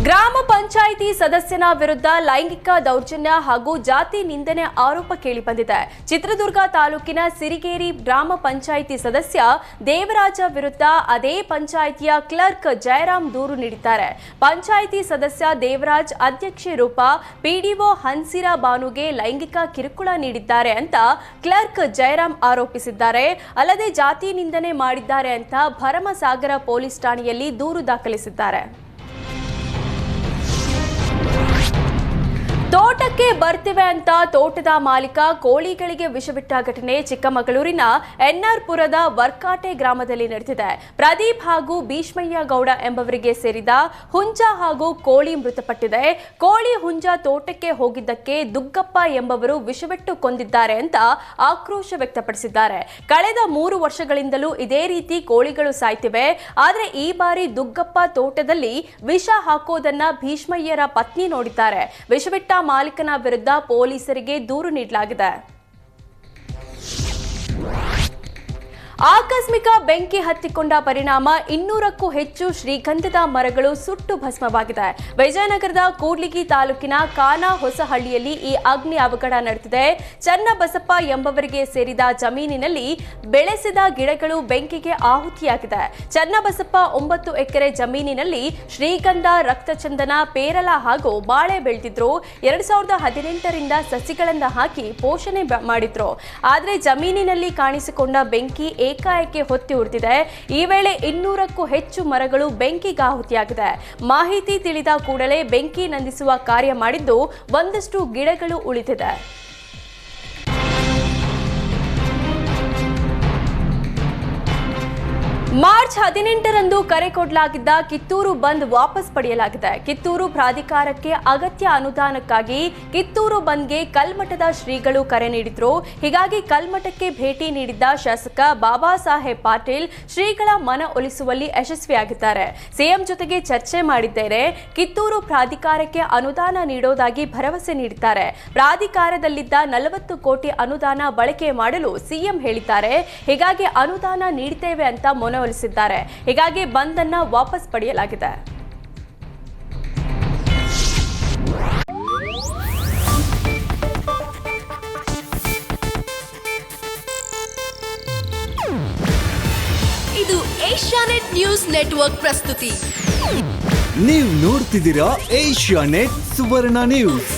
ಗ್ರಾಮ ಪಂಚಾಯಿತಿ ಸದಸ್ಯನ ವಿರುದ್ಧ ಲೈಂಗಿಕ ದೌರ್ಜನ್ಯ ಹಾಗೂ ಜಾತಿ ನಿಂದನೆ ಆರೋಪ ಕೇಳಿಬಂದಿದೆ. ಚಿತ್ರದುರ್ಗ ತಾಲೂಕಿನ ಸಿರಿಗೇರಿ ಗ್ರಾಮ ಪಂಚಾಯಿತಿ ಸದಸ್ಯ ದೇವರಾಜ ವಿರುದ್ಧ ಅದೇ ಪಂಚಾಯಿತಿಯ ಕ್ಲರ್ಕ್ ಜಯರಾಮ್ ದೂರು ನೀಡಿದ್ದಾರೆ. ಪಂಚಾಯಿತಿ ಸದಸ್ಯ ದೇವರಾಜ್ ಅಧ್ಯಕ್ಷೆ ರೂಪಾ ಪಿಡಿಒ ಹನ್ಸಿರಾ ಬಾನುಗೆ ಲೈಂಗಿಕ ಕಿರುಕುಳ ನೀಡಿದ್ದಾರೆ ಅಂತ ಕ್ಲರ್ಕ್ ಜಯರಾಮ್ ಆರೋಪಿಸಿದ್ದಾರೆ. ಅಲ್ಲದೆ ಜಾತಿ ನಿಂದನೆ ಮಾಡಿದ್ದಾರೆ ಅಂತ ಭರಮಸಾಗರ ಪೊಲೀಸ್ ಠಾಣೆಯಲ್ಲಿ ದೂರು ದಾಖಲಿಸಿದ್ದಾರೆ. ತೋಟಕ್ಕೆ ಬರ್ತಿವೆ ಅಂತ ತೋಟದ ಮಾಲೀಕ ಕೋಳಿಗಳಿಗೆ ವಿಷಬಿಟ್ಟ ಘಟನೆ ಚಿಕ್ಕಮಗಳೂರಿನ ಎನ್ಆರ್ ಪುರದ ವರ್ಕಾಟೆ ಗ್ರಾಮದಲ್ಲಿ ನಡೆದಿದೆ. ಪ್ರದೀಪ್ ಹಾಗೂ ಭೀಷ್ಮಯ್ಯ ಗೌಡ ಎಂಬವರಿಗೆ ಸೇರಿದ ಹುಂಜ ಹಾಗೂ ಕೋಳಿ ಮೃತಪಟ್ಟಿದೆ. ಕೋಳಿ ಹುಂಜ ತೋಟಕ್ಕೆ ಹೋಗಿದ್ದಕ್ಕೆ ದುಗ್ಗಪ್ಪ ಎಂಬವರು ವಿಷಬಿಟ್ಟು ಕೊಂದಿದ್ದಾರೆ ಅಂತ ಆಕ್ರೋಶ ವ್ಯಕ್ತಪಡಿಸಿದ್ದಾರೆ. ಕಳೆದ 3 ವರ್ಷಗಳಿಂದಲೂ ಇದೇ ರೀತಿ ಕೋಳಿಗಳು ಸಾಯ್ತಿವೆ. ಆದರೆ ಈ ಬಾರಿ ದುಗ್ಗಪ್ಪ ತೋಟದಲ್ಲಿ ವಿಷ ಹಾಕೋದನ್ನ ಭೀಷ್ಮಯ್ಯರ ಪತ್ನಿ ನೋಡಿದ್ದಾರೆ. ವಿಷಬಿಟ್ಟ ಮಾಲೀಕನ ವಿರುದ್ಧ ಪೊಲೀಸರಿಗೆ ದೂರು ನೀಡಲಾಗಿದೆ. ಆಕಸ್ಮಿಕ ಬೆಂಕಿ ಹತ್ತಿಕೊಂಡ ಪರಿಣಾಮ 200ಕ್ಕೂ ಹೆಚ್ಚು ಶ್ರೀಗಂಧದ ಮರಗಳು ಸುಟ್ಟು ಭಸ್ಮವಾಗಿದೆ. ವಿಜಯನಗರದ ಕೂಡ್ಲಿಗಿ ತಾಲೂಕಿನ ಕಾನಾ ಹೊಸಹಳ್ಳಿಯಲ್ಲಿ ಈ ಅಗ್ನಿ ಅವಘಡ ನಡೆದಿದೆ. ಚನ್ನಬಸಪ್ಪ ಎಂಬವರಿಗೆ ಸೇರಿದ ಜಮೀನಿನಲ್ಲಿ ಬೆಳೆಸಿದ ಗಿಡಗಳು ಬೆಂಕಿಗೆ ಆಹುತಿಯಾಗಿದೆ. ಚನ್ನಬಸಪ್ಪ 9 ಎಕರೆ ಜಮೀನಿನಲ್ಲಿ ಶ್ರೀಗಂಧ, ರಕ್ತಚಂದನ, ಪೇರಲ ಹಾಗೂ ಬಾಳೆ ಬೆಳೆದಿದ್ರು. 2018ರಿಂದ ಸಸಿಗಳನ್ನು ಹಾಕಿ ಪೋಷಣೆ ಮಾಡಿದ್ರು. ಆದರೆ ಜಮೀನಿನಲ್ಲಿ ಕಾಣಿಸಿಕೊಂಡ ಬೆಂಕಿ ಏಕಾಏಕಿ ಹೊತ್ತಿ ಉರಿದಿದೆ. ಈ ವೇಳೆ 200ಕ್ಕೂ ಹೆಚ್ಚು ಮರಗಳು ಬೆಂಕಿಗಾಹುತಿಯಾಗಿದೆ. ಮಾಹಿತಿ ತಿಳಿದ ಕೂಡಲೇ ಬೆಂಕಿ ನಂದಿಸುವ ಕಾರ್ಯ ಮಾಡಿದ್ದು ಒಂದಷ್ಟು ಗಿಡಗಳು ಉಳಿದಿದೆ. ಮಾರ್ಚ್ 18ರಂದು ಕರೆ ಕೊಡಲಾಗಿದ್ದ ಕಿತ್ತೂರು ಬಂದ್ ವಾಪಸ್ ಪಡೆಯಲಾಗಿದೆ. ಕಿತ್ತೂರು ಪ್ರಾಧಿಕಾರಕ್ಕೆ ಅಗತ್ಯ ಅನುದಾನಕ್ಕಾಗಿ ಕಿತ್ತೂರು ಬಂದ್ಗೆ ಕಲ್ಮಠದ ಶ್ರೀಗಳು ಕರೆ ನೀಡಿದ್ರು. ಹೀಗಾಗಿ ಕಲ್ಮಠಕ್ಕೆ ಭೇಟಿ ನೀಡಿದ್ದ ಶಾಸಕ ಬಾಬಾ ಸಾಹೇಬ್ ಪಾಟೀಲ್ ಶ್ರೀಗಳ ಮನ ಒಲಿಸುವಲ್ಲಿ ಯಶಸ್ವಿಯಾಗಿದ್ದಾರೆ. ಸಿಎಂ ಜೊತೆಗೆ ಚರ್ಚೆ ಮಾಡಿದ್ದೇನೆ. ಕಿತ್ತೂರು ಪ್ರಾಧಿಕಾರಕ್ಕೆ ಅನುದಾನ ನೀಡೋದಾಗಿ ಭರವಸೆ ನೀಡಿದ್ದಾರೆ. ಪ್ರಾಧಿಕಾರದಲ್ಲಿದ್ದ 40 ಕೋಟಿ ಅನುದಾನ ಬಳಕೆ ಮಾಡಲು ಸಿಎಂ ಹೇಳಿದ್ದಾರೆ. ಹೀಗಾಗಿ ಅನುದಾನ ನೀಡುತ್ತೇವೆ ಅಂತ ಮನವೊಲಿಸಿದ್ದಾರೆ. ಹೀಗಾಗಿ ಬಂದ್ ಅನ್ನು ವಾಪಸ್ ಪಡೆಯಲಾಗಿದೆ. ಇದು ಏಷ್ಯಾನೆಟ್ ನ್ಯೂಸ್ ನೆಟ್ವರ್ಕ್ ಪ್ರಸ್ತುತಿ. ನೀವು ನೋಡ್ತಿದ್ದೀರಾ ಏಷ್ಯಾನೆಟ್ ಸುವರ್ಣ ನ್ಯೂಸ್.